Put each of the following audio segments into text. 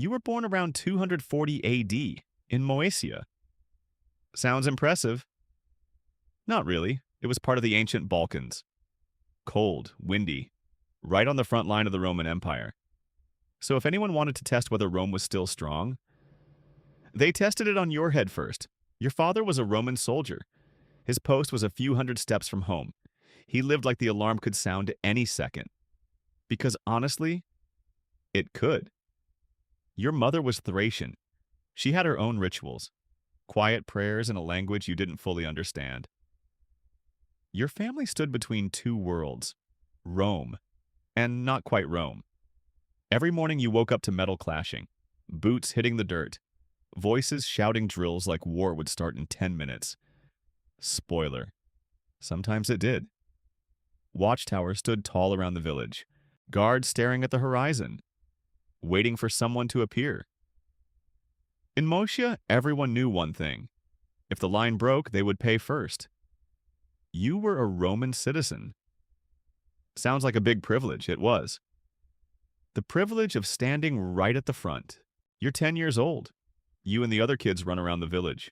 You were born around 240 AD in Moesia. Sounds impressive? Not really. It was part of the ancient Balkans. Cold, windy, right on the front line of the Roman Empire. So if anyone wanted to test whether Rome was still strong, they tested it on your head first. Your father was a Roman soldier. His post was a few hundred steps from home. He lived like the alarm could sound any second. Because honestly, it could. Your mother was Thracian. She had her own rituals, quiet prayers in a language you didn't fully understand. Your family stood between two worlds, Rome and not quite Rome. Every morning you woke up to metal clashing, boots hitting the dirt, voices shouting drills like war would start in 10 minutes. Spoiler. Sometimes it did. Watchtowers stood tall around the village, guards staring at the horizon, waiting for someone to appear. In Moesia, everyone knew one thing. If the line broke, they would pay first. You were a Roman citizen. Sounds like a big privilege. It was. The privilege of standing right at the front. You're 10 years old. You and the other kids run around the village,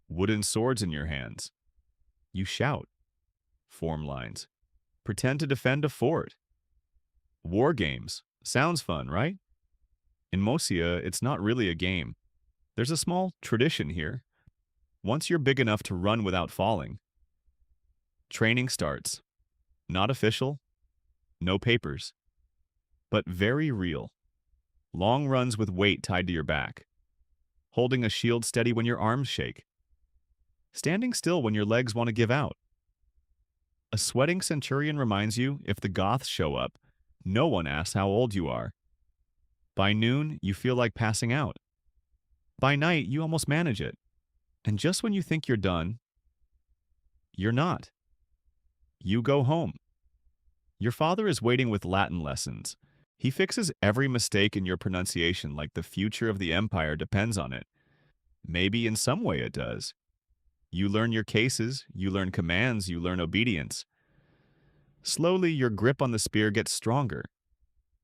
wooden swords in your hands. You shout, form lines, pretend to defend a fort. War games. Sounds fun, right? In Moesia, it's not really a game. There's a small tradition here. Once you're big enough to run without falling, training starts. Not official, no papers, but very real. Long runs with weight tied to your back. Holding a shield steady when your arms shake. Standing still when your legs want to give out. A sweating centurion reminds you if the Goths show up, no one asks how old you are. By noon, you feel like passing out. By night, you almost manage it. And just when you think you're done, you're not. You go home. Your father is waiting with Latin lessons. He fixes every mistake in your pronunciation like the future of the empire depends on it. Maybe in some way it does. You learn your cases, you learn commands, you learn obedience. Slowly, your grip on the spear gets stronger.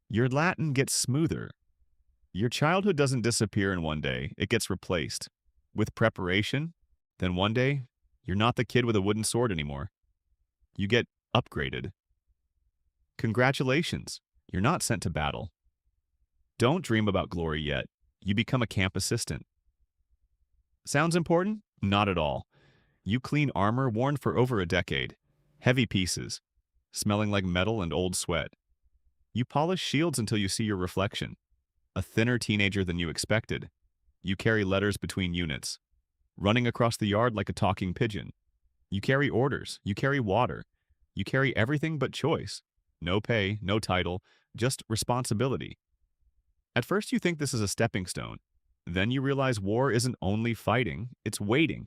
Your Latin gets smoother. Your childhood doesn't disappear in one day, it gets replaced. With preparation, then one day, you're not the kid with a wooden sword anymore. You get upgraded. Congratulations, you're not sent to battle. Don't dream about glory yet. You become a camp assistant. Sounds important? Not at all. You clean armor worn for over a decade. Heavy pieces, smelling like metal and old sweat. You polish shields until you see your reflection. A thinner teenager than you expected. You carry letters between units, running across the yard like a talking pigeon. You carry orders, you carry water, you carry everything but choice. No pay, no title, just responsibility. At first you think this is a stepping stone. Then you realize war isn't only fighting, it's waiting,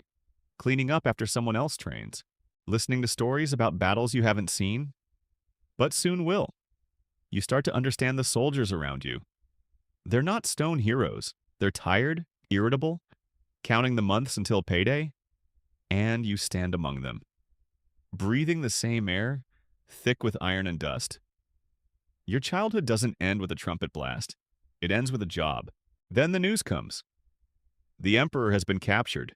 cleaning up after someone else trains, listening to stories about battles you haven't seen, but soon will. You start to understand the soldiers around you. They're not stone heroes. They're tired, irritable, counting the months until payday, and you stand among them, breathing the same air, thick with iron and dust. Your childhood doesn't end with a trumpet blast. It ends with a job. Then the news comes. The emperor has been captured.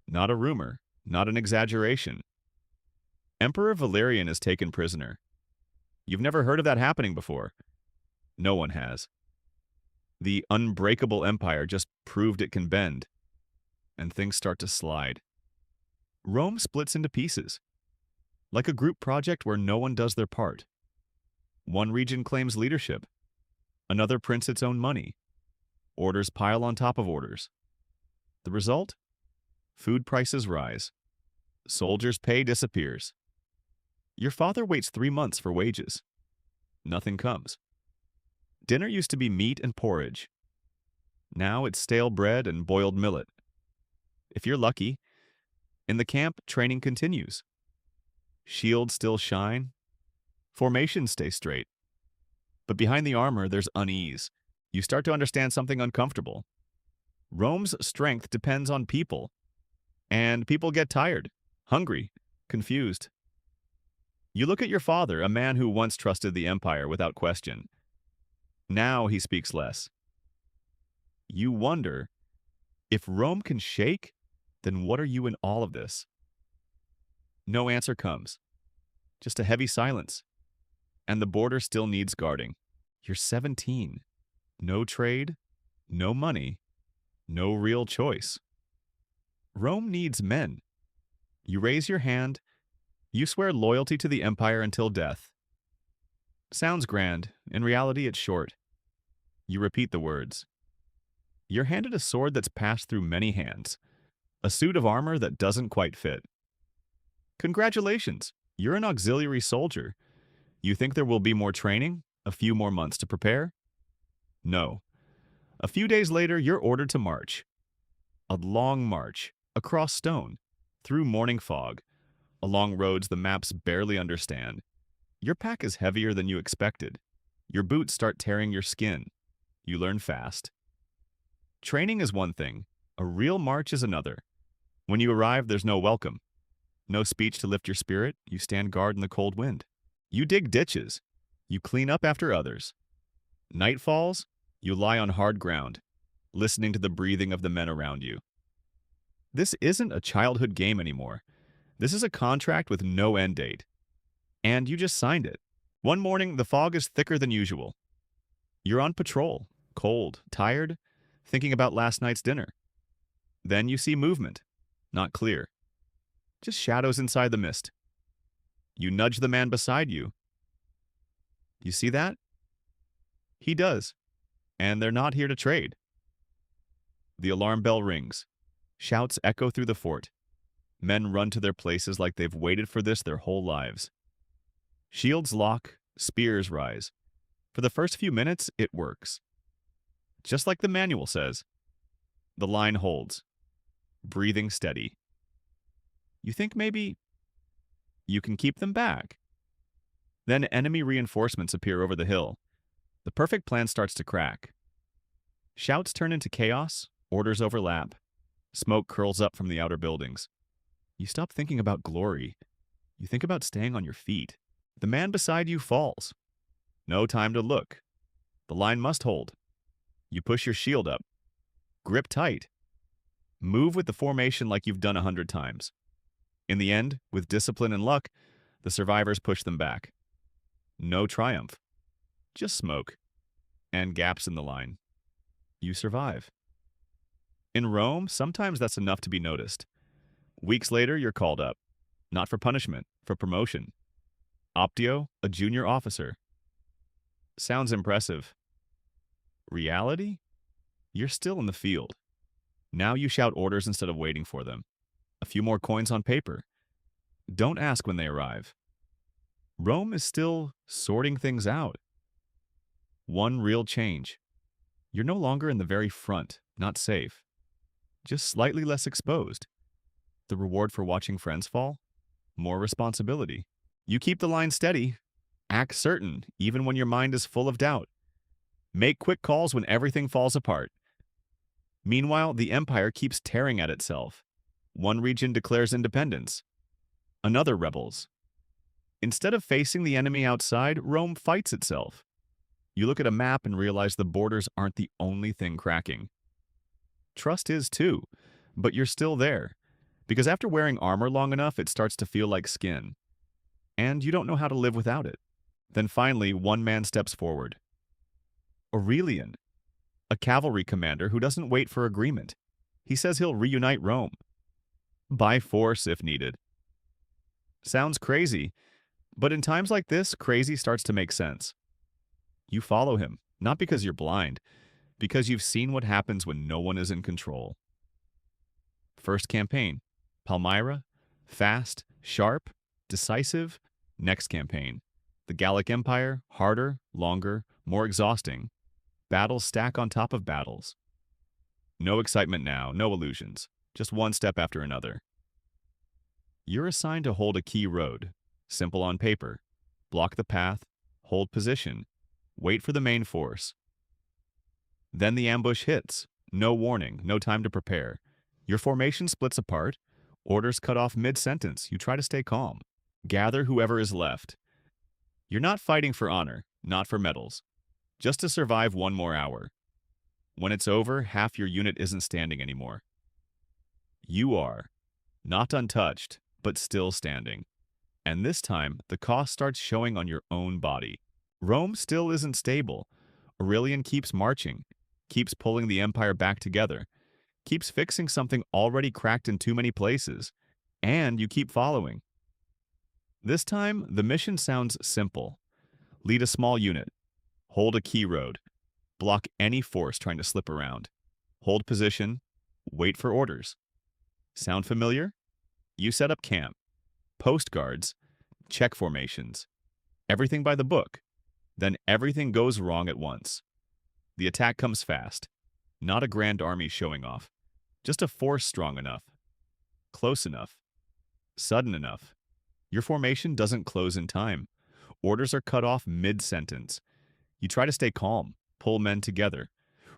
Not a rumor, not an exaggeration. Emperor Valerian is taken prisoner. You've never heard of that happening before. No one has. The unbreakable empire just proved it can bend, and things start to slide. Rome splits into pieces, like a group project where no one does their part. One region claims leadership, another prints its own money. Orders pile on top of orders. The result? Food prices rise. Soldiers' pay disappears. Your father waits 3 months for wages. Nothing comes. Dinner used to be meat and porridge. Now it's stale bread and boiled millet. If you're lucky, in the camp, training continues. Shields still shine. Formations stay straight. But behind the armor, there's unease. You start to understand something uncomfortable. Rome's strength depends on people. And people get tired, hungry, confused. You look at your father, a man who once trusted the empire without question. Now he speaks less. You wonder, if Rome can shake, then what are you in all of this? No answer comes, just a heavy silence, and the border still needs guarding. You're 17. No trade, no money, no real choice. Rome needs men. You raise your hand, you swear loyalty to the empire until death. Sounds grand, in reality it's short. You repeat the words. You're handed a sword that's passed through many hands, a suit of armor that doesn't quite fit. Congratulations, you're an auxiliary soldier. You think there will be more training, a few more months to prepare? No. A few days later, you're ordered to march. A long march, across stone, through morning fog, along roads the maps barely understand. Your pack is heavier than you expected. Your boots start tearing your skin. You learn fast. Training is one thing, a real march is another. When you arrive, there's no welcome. No speech to lift your spirit, you stand guard in the cold wind. You dig ditches. You clean up after others. Night falls, you lie on hard ground, listening to the breathing of the men around you. This isn't a childhood game anymore. This is a contract with no end date. And you just signed it. One morning, the fog is thicker than usual. You're on patrol, cold, tired, thinking about last night's dinner. Then you see movement, not clear. Just shadows inside the mist. You nudge the man beside you. You see that? He does. And they're not here to trade. The alarm bell rings. Shouts echo through the fort. Men run to their places like they've waited for this their whole lives. Shields lock, spears rise. For the first few minutes, it works. Just like the manual says. The line holds. Breathing steady. You think maybe you can keep them back. Then enemy reinforcements appear over the hill. The perfect plan starts to crack. Shouts turn into chaos, orders overlap. Smoke curls up from the outer buildings. You stop thinking about glory. You think about staying on your feet. The man beside you falls. No time to look. The line must hold. You push your shield up. Grip tight. Move with the formation like you've done 100 times. In the end, with discipline and luck, the survivors push them back. No triumph. Just smoke. And gaps in the line. You survive. In Rome, sometimes that's enough to be noticed. Weeks later, you're called up. Not for punishment, for promotion. Optio, a junior officer. Sounds impressive. Reality? You're still in the field. Now you shout orders instead of waiting for them. A few more coins on paper. Don't ask when they arrive. Rome is still sorting things out. One real change. You're no longer in the very front, not safe. Just slightly less exposed. The reward for watching friends fall? More responsibility. You keep the line steady. Act certain, even when your mind is full of doubt. Make quick calls when everything falls apart. Meanwhile, the empire keeps tearing at itself. One region declares independence. Another rebels. Instead of facing the enemy outside, Rome fights itself. You look at a map and realize the borders aren't the only thing cracking. Trust is too, but you're still there. Because after wearing armor long enough, it starts to feel like skin. And you don't know how to live without it. Then finally, one man steps forward. Aurelian, a cavalry commander who doesn't wait for agreement. He says he'll reunite Rome. By force if needed. Sounds crazy, but in times like this, crazy starts to make sense. You follow him, not because you're blind, because you've seen what happens when no one is in control. First campaign, Palmyra, fast, sharp, decisive. Next campaign, the Gallic Empire, harder, longer, more exhausting. Battles stack on top of battles. No excitement now, no illusions, just one step after another. You're assigned to hold a key road, simple on paper. Block the path, hold position, wait for the main force. Then the ambush hits. No warning, no time to prepare. Your formation splits apart. Orders cut off mid-sentence. You try to stay calm. Gather whoever is left. You're not fighting for honor, not for medals. Just to survive one more hour. When it's over, half your unit isn't standing anymore. You are. Not untouched, but still standing. And this time, the cost starts showing on your own body. Rome still isn't stable. Aurelian keeps marching, keeps pulling the empire back together, keeps fixing something already cracked in too many places, and you keep following. This time, the mission sounds simple. Lead a small unit, hold a key road, block any force trying to slip around, hold position, wait for orders. Sound familiar? You set up camp, post guards, check formations, everything by the book. Then everything goes wrong at once. The attack comes fast, not a grand army showing off, just a force strong enough, close enough, sudden enough. Your formation doesn't close in time. Orders are cut off mid-sentence. You try to stay calm, pull men together,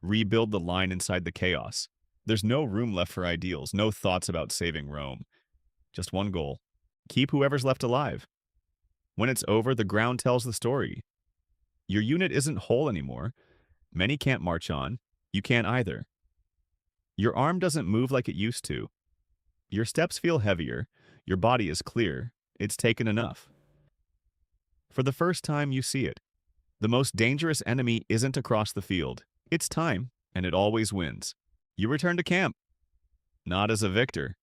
rebuild the line inside the chaos. There's no room left for ideals, no thoughts about saving Rome. Just one goal: keep whoever's left alive. When it's over, the ground tells the story. Your unit isn't whole anymore. Many can't march on. You can't either. Your arm doesn't move like it used to. Your steps feel heavier. Your body is clear. It's taken enough. For the first time, you see it. The most dangerous enemy isn't across the field. It's time, and it always wins. You return to camp. Not as a victor,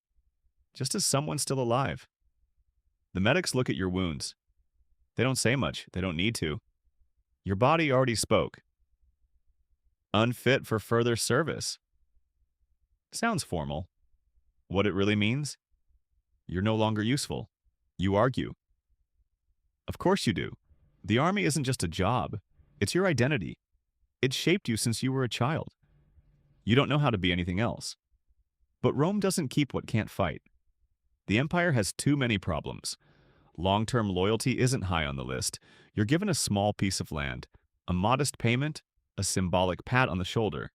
just as someone still alive. The medics look at your wounds. They don't say much. They don't need to. Your body already spoke. Unfit for further service. Sounds formal. What it really means? You're no longer useful. You argue. Of course you do. The army isn't just a job. It's your identity. It shaped you since you were a child. You don't know how to be anything else. But Rome doesn't keep what can't fight. The empire has too many problems. Long-term loyalty isn't high on the list. You're given a small piece of land, a modest payment, a symbolic pat on the shoulder.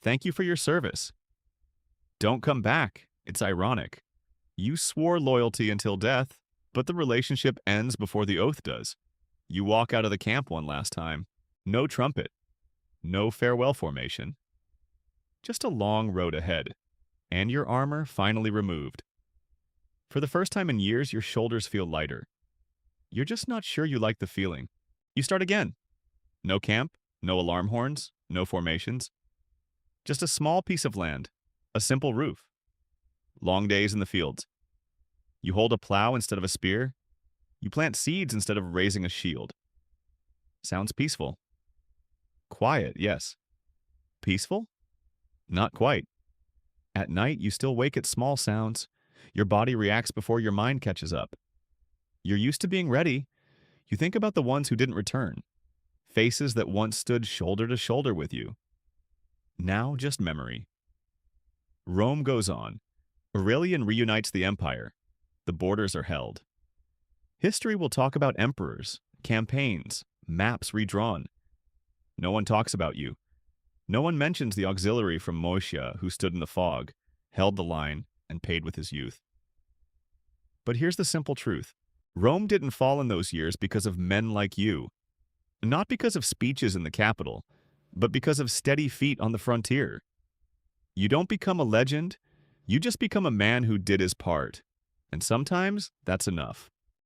Thank you for your service. Don't come back. It's ironic. You swore loyalty until death, but the relationship ends before the oath does. You walk out of the camp one last time. No trumpet. No farewell formation. Just a long road ahead. And your armor finally removed. For the first time in years, your shoulders feel lighter. You're just not sure you like the feeling. You start again. No camp, no alarm horns, no formations. Just a small piece of land, a simple roof. Long days in the fields. You hold a plow instead of a spear. You plant seeds instead of raising a shield. Sounds peaceful. Quiet, yes. Peaceful? Not quite. At night, you still wake at small sounds. Your body reacts before your mind catches up. You're used to being ready. You think about the ones who didn't return. Faces that once stood shoulder to shoulder with you. Now just memory. Rome goes on. Aurelian reunites the empire. The borders are held. History will talk about emperors, campaigns, maps redrawn. No one talks about you. No one mentions the auxiliary from Moesia who stood in the fog, held the line, and paid with his youth. But here's the simple truth. Rome didn't fall in those years because of men like you. Not because of speeches in the capital, but because of steady feet on the frontier. You don't become a legend, you just become a man who did his part. And sometimes that's enough.